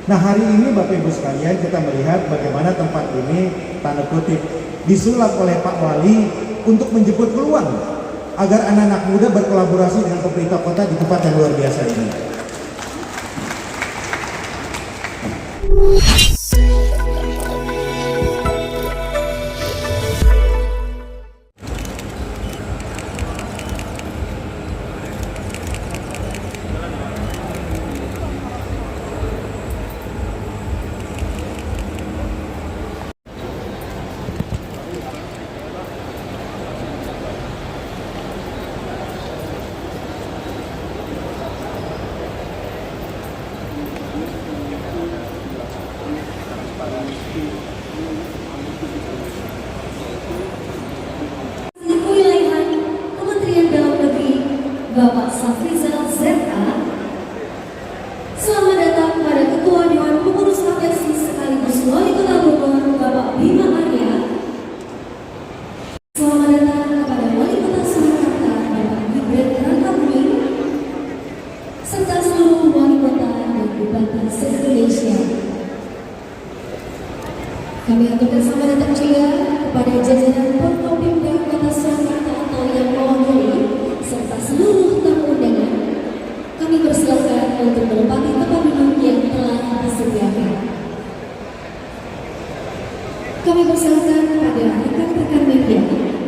Nah, hari ini Bapak Ibu sekalian kita melihat bagaimana tempat ini tanda kutip disulap oleh Pak Wali untuk menjemput peluang agar anak-anak muda berkolaborasi dengan pemerintah kota di tempat yang luar biasa ini. Kewilayahan Kementerian Dalam Negeri Bapak Safrizal ZA. Selamat datang pada Ketua Dewan Pengurus APSI sekaligus Wali Kota Bogor Bapak Bima Arya. Selamat datang kepada Wali Kota Surakarta Bapak Gibran Rakabuming serta seluruh wali kota dan bupati se-Indonesia. Kami aturkan selamat datang juga kepada jajaran Forkopimda Kota Surakarta atau yang mewakili serta seluruh tamu undangan. Kami persilakan untuk menempati tempat duduk yang telah disediakan. Kami persilakan kepada rekan-rekan media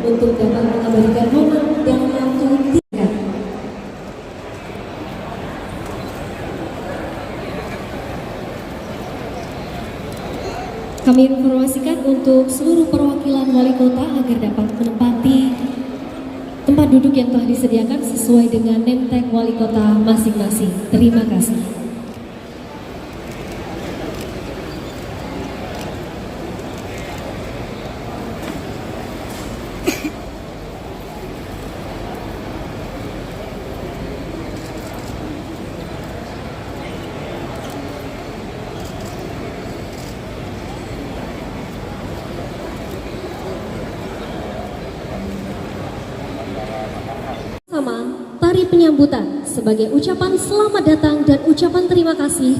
untuk dapat mengabadikan momen dan waktu tidak. Kami informasikan untuk seluruh perwakilan wali kota agar dapat menempati tempat duduk yang telah disediakan sesuai dengan name tag wali kota masing-masing. Terima kasih. Sama tari penyambutan sebagai ucapan selamat datang dan ucapan terima kasih.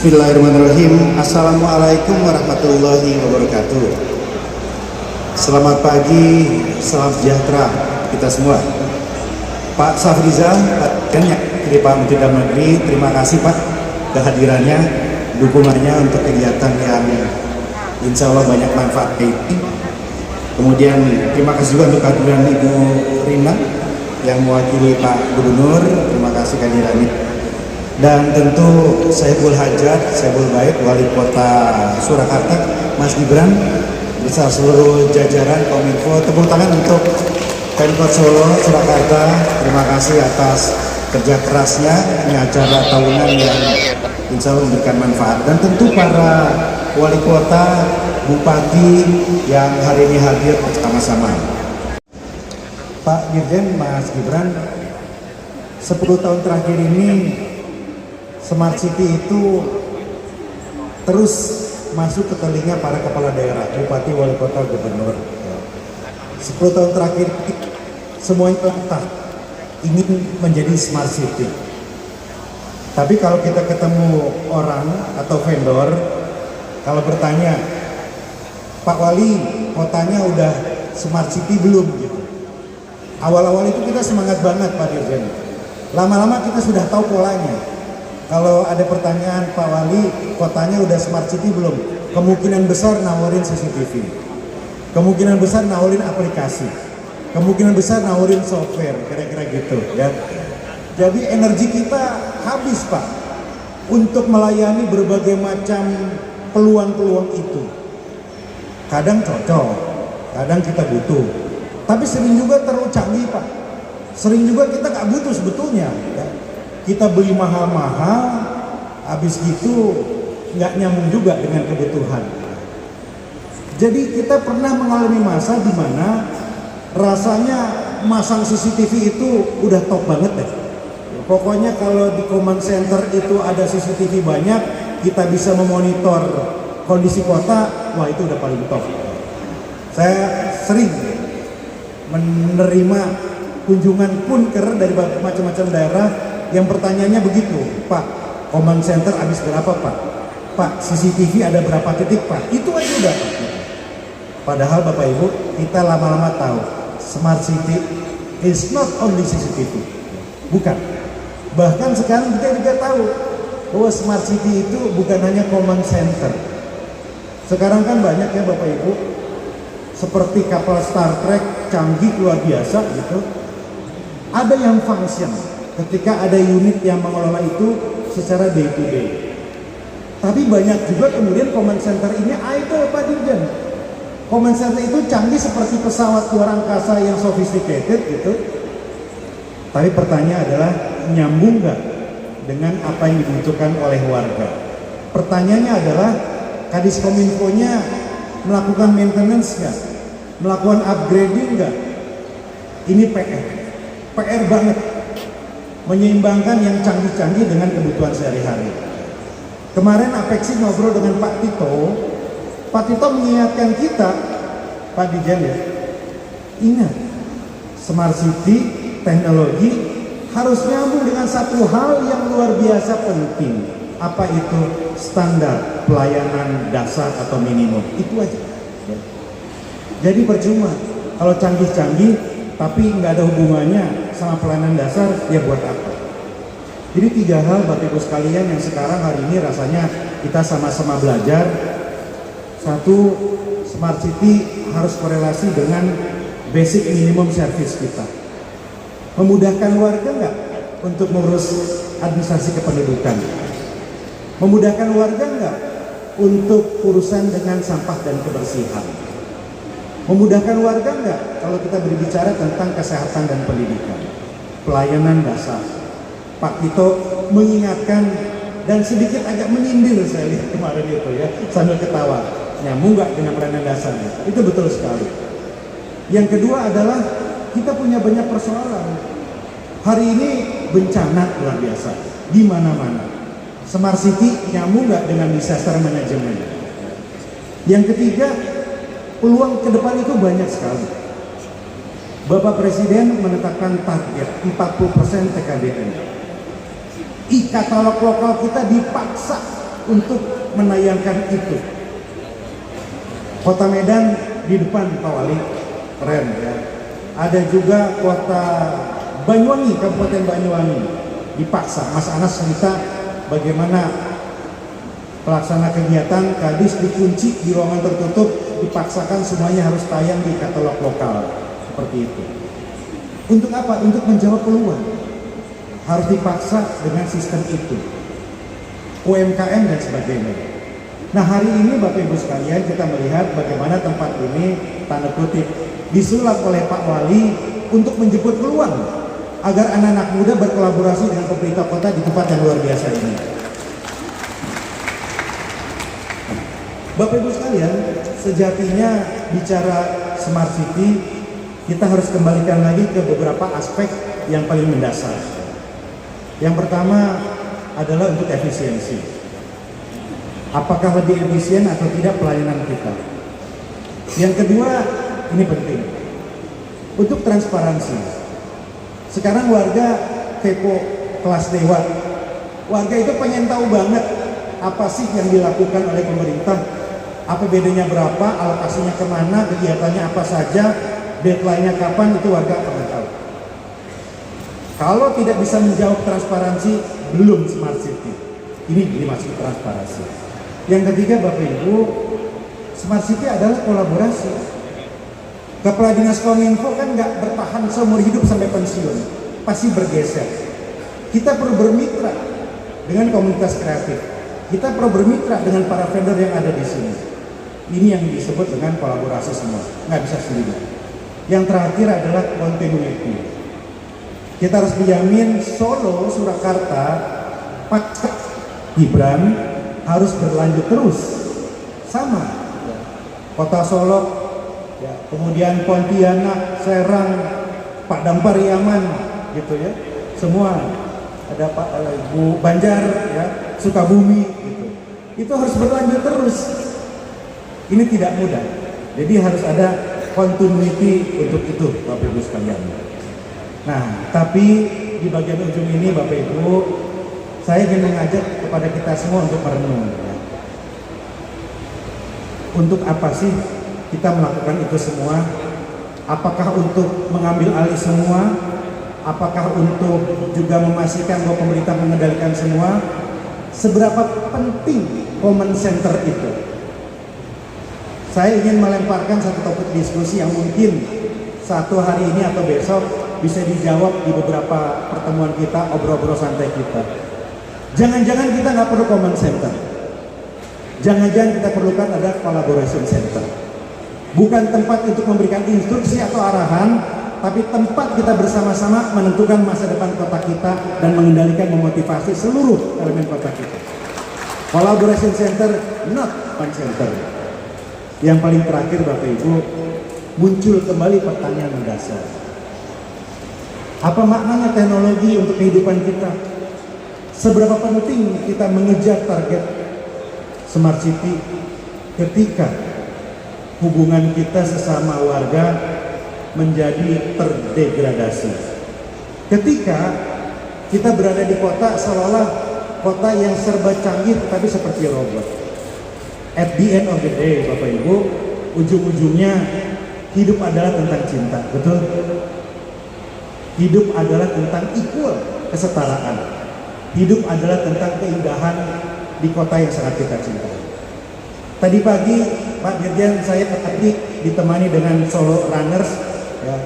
Bismillahirrahmanirrahim. Assalamualaikum warahmatullahi wabarakatuh. Selamat pagi, salam sejahtera kita semua. Pak Safrizal, dari Pak Menteri Dalam Negeri, terima kasih Pak kehadirannya, dukungannya untuk kegiatan yang insya Allah banyak manfaatnya ini. Kemudian terima kasih juga untuk kehadiran Ibu Rina yang mewakili Pak Gubernur, terima kasih kehadirannya. Dan tentu Saiful Hajat, Saiful Baik, Wali Kota Surakarta, Mas Gibran, beserta seluruh jajaran Kominfo. Tepuk tangan untuk Pemkot Solo, Surakarta. Terima kasih atas kerja kerasnya, ini acara tahunan yang insya Allah memberikan manfaat. Dan tentu para wali kota, bupati yang hari ini hadir bersama-sama. Pak Dirjen, Mas Gibran, 10 tahun terakhir ini Smart City itu terus masuk ke telinga para kepala daerah, bupati, wali kota, gubernur. 10 tahun terakhir semuanya lantang ingin menjadi Smart City. Tapi kalau kita ketemu orang atau vendor, kalau bertanya, Pak Wali, kotanya udah Smart City belum? Gitu. Awal-awal itu kita semangat banget Pak Dirjen. Lama-lama kita sudah tahu polanya. Kalau ada pertanyaan, Pak Wali, kotanya udah Smart City belum? Kemungkinan besar nawarin CCTV. Kemungkinan besar nawarin aplikasi. Kemungkinan besar nawarin software, kira-kira gitu ya. Jadi energi kita habis Pak untuk melayani berbagai macam peluang-peluang itu. Kadang cocok, kadang kita butuh. Tapi sering juga terlalu canggih Pak. Sering juga kita nggak butuh sebetulnya. Ya. Kita beli mahal-mahal, habis gitu nggak nyambung juga dengan kebutuhan. Jadi kita pernah mengalami masa di mana rasanya masang CCTV itu udah top banget deh. Pokoknya kalau di command center itu ada CCTV banyak, kita bisa memonitor kondisi kota, wah itu udah paling top. Saya sering menerima kunjungan kunker dari macam-macam daerah yang pertanyaannya begitu, Pak, command center habis berapa Pak? Pak, CCTV ada berapa titik Pak? Itu aja udah Pak. Padahal Bapak Ibu, kita lama-lama tahu Smart City is not only CCTV. Bukan. Bahkan sekarang kita juga tahu bahwa Smart City itu bukan hanya command center. Sekarang kan banyak ya Bapak Ibu, seperti kapal Star Trek canggih luar biasa gitu. Ada yang function ketika ada unit yang mengelola itu secara day to day. Tapi banyak juga kemudian command center ini idle Pak Dirjen. Command center itu canggih seperti pesawat luar angkasa yang sophisticated gitu. Tapi pertanyaan adalah nyambung nggak dengan apa yang dibutuhkan oleh warga? Pertanyaannya adalah Kadiskominfo-nya melakukan maintenance nggak? Melakukan upgrading nggak? Ini PR banget. Menyeimbangkan yang canggih-canggih dengan kebutuhan sehari-hari. Kemarin Apexi ngobrol dengan Pak Tito. Pak Tito mengingatkan kita, Pak Dirjen ya, ingat, Smart City, teknologi harus nyambung dengan satu hal yang luar biasa penting. Apa itu? Standar pelayanan dasar atau minimum. Itu aja. Jadi percuma kalau canggih-canggih tapi nggak ada hubungannya sama pelayanan dasar, ya buat apa? Jadi 3 hal Bapak Ibu sekalian yang sekarang hari ini rasanya kita sama-sama belajar. 1, Smart City harus korelasi dengan basic minimum service kita. Memudahkan warga nggak untuk mengurus administrasi kependudukan? Memudahkan warga nggak untuk urusan dengan sampah dan kebersihan? Memudahkan warga nggak kalau kita berbicara tentang kesehatan dan pendidikan? Pelayanan dasar. Pak Tito mengingatkan dan sedikit agak menyindir saya lihat kemarin itu ya, sambil ketawa. Nyambung nggak dengan pelayanan dasar? Itu betul sekali. Yang kedua adalah kita punya banyak persoalan. Hari ini bencana luar biasa di mana-mana. Smart City nyambung nggak dengan disaster management? Yang ketiga, peluang ke depan itu banyak sekali. Bapak Presiden menetapkan target 40% TKDN. E-katalog lokal kita dipaksa untuk menayangkan itu. Kota Medan di depan Pak Wali, keren ya. Ada juga kota Banyuwangi, Kabupaten Banyuwangi, dipaksa. Mas Anas cerita bagaimana pelaksana kegiatan Kadis dikunci di ruangan tertutup, dipaksakan semuanya harus tayang di katalog lokal, seperti itu. Untuk apa? Untuk menjawab peluang. Harus dipaksa dengan sistem itu. UMKM dan sebagainya. Nah hari ini Bapak Ibu sekalian kita melihat bagaimana tempat ini tanda kutip disulap oleh Pak Wali untuk menjemput peluang. agar anak-anak muda berkolaborasi dengan pemerintah kota di tempat yang luar biasa ini. Bapak Ibu sekalian, sejatinya bicara smart city, kita harus kembalikan lagi ke beberapa aspek yang paling mendasar. Yang pertama adalah untuk efisiensi. Apakah lebih efisien atau tidak pelayanan kita? Yang kedua, ini penting, untuk transparansi. Sekarang warga kepo kelas dewa. Warga itu pengen tahu banget apa sih yang dilakukan oleh pemerintah, apa bedanya berapa, alokasinya kemana, kegiatannya apa saja, deadline-nya kapan, itu warga pengen tahu. Kalau tidak bisa menjawab transparansi, belum smart city. Ini dimaksud transparansi. Yang ketiga, Bapak Ibu, smart city adalah kolaborasi. Kepala Dinas Kominfo kan nggak bertahan seumur hidup sampai pensiun, pasti bergeser. Kita perlu bermitra dengan komunitas kreatif. Kita perlu bermitra dengan para vendor yang ada di sini. Ini yang disebut dengan kolaborasi semua, nggak bisa sendiri. Yang terakhir adalah continuity. Kita harus menjamin Solo, Surakarta, pasca Gibran harus berlanjut terus. Sama. Kota Solo, ya, kemudian Pontianak, Serang, Padang Pariaman, gitu ya. Semua ada Pak Ibu Banjar, ya, Sukabumi, gitu. Itu harus berlanjut terus. Ini tidak mudah. Jadi harus ada continuity untuk itu, Bapak Ibu sekalian. Nah, tapi di bagian ujung ini, Bapak Ibu, saya ingin mengajak kepada kita semua untuk merenung. Ya. Untuk apa sih kita melakukan itu semua? Apakah untuk mengambil alih semua? Apakah untuk juga memastikan bahwa pemerintah mengendalikan semua? Seberapa penting common center itu? Saya ingin melemparkan satu topik diskusi yang mungkin satu hari ini atau besok bisa dijawab di beberapa pertemuan kita, obrol-obrol santai kita. Jangan-jangan kita nggak perlu common center. Jangan-jangan kita perlukan ada collaboration center. Bukan tempat untuk memberikan instruksi atau arahan, tapi tempat kita bersama-sama menentukan masa depan kota kita dan mengendalikan, memotivasi seluruh elemen kota kita. Collaboration center, not one center. Yang paling terakhir, Bapak Ibu, muncul kembali pertanyaan mendasar. Apa maknanya teknologi untuk kehidupan kita? Seberapa penting kita mengejar target smart city ketika hubungan kita sesama warga menjadi terdegradasi? Ketika kita berada di kota seolah-olah kota yang serba canggih tetapi seperti robot. At the end of the day, Bapak Ibu, ujung-ujungnya hidup adalah tentang cinta, betul? Hidup adalah tentang equal, kesetaraan. Hidup adalah tentang keindahan di kota yang sangat kita cintai. Tadi pagi, Pak Dirjen, saya tadi ditemani dengan Solo Runners. Ya.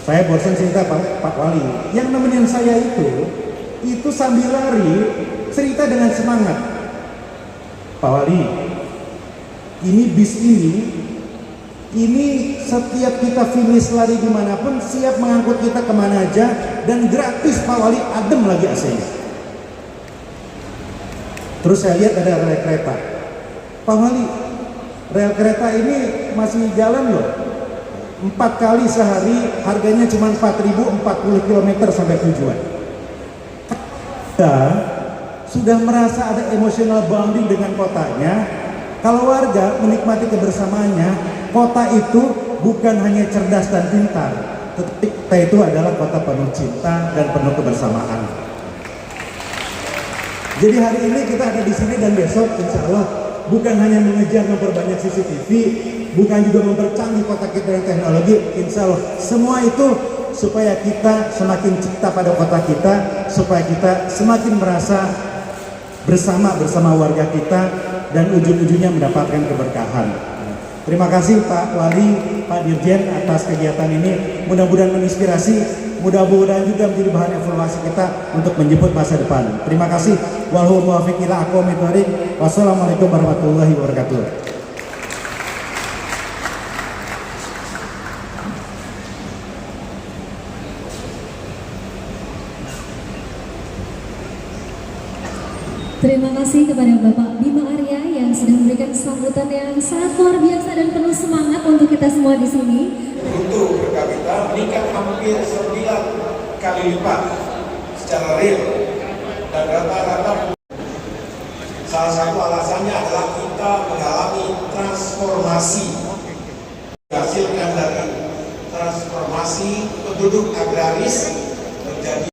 Saya bosan cerita Pak Wali. Yang nemenin saya itu sambil lari, cerita dengan semangat. Pak Wali, ini bis ini setiap kita finish lari dimanapun siap mengangkut kita kemana aja dan gratis, Pak Wali, adem lagi AC-nya. Terus saya lihat ada rel kereta. Pak Wali, rel kereta ini masih jalan loh. 4 kali sehari, harganya cuma 4.040 km sampai tujuan. Kita sudah merasa ada emotional bonding dengan kotanya. Kalau warga menikmati kebersamaannya, kota itu bukan hanya cerdas dan pintar, tetapi kota itu adalah kota penuh cinta dan penuh kebersamaan. Jadi hari ini kita ada di sini dan besok insya Allah bukan hanya mengejar memperbanyak CCTV, bukan juga mempercanggih kota kita dengan teknologi, insya Allah semua itu supaya kita semakin cinta pada kota kita, supaya kita semakin merasa bersama warga kita dan ujung-ujungnya mendapatkan keberkahan. Terima kasih Pak Wali, Pak Dirjen atas kegiatan ini. Mudah-mudahan menginspirasi, mudah-mudahan juga menjadi bahan evaluasi kita untuk menjemput masa depan. Terima kasih. Wallahu muwaffiq ila aqwamit thoriq. Wassalamualaikum warahmatullahi wabarakatuh. Terima kasih kepada Bapak Bima Arya yang sudah memberikan sambutan yang sangat luar biasa dan penuh semangat untuk kita semua di sini. Bruto per kapita meningkat hampir 9 kali lipat secara real, dan rata-rata salah satu alasannya adalah kita mengalami transformasi, hasilkan dari transformasi penduduk agraris menjadi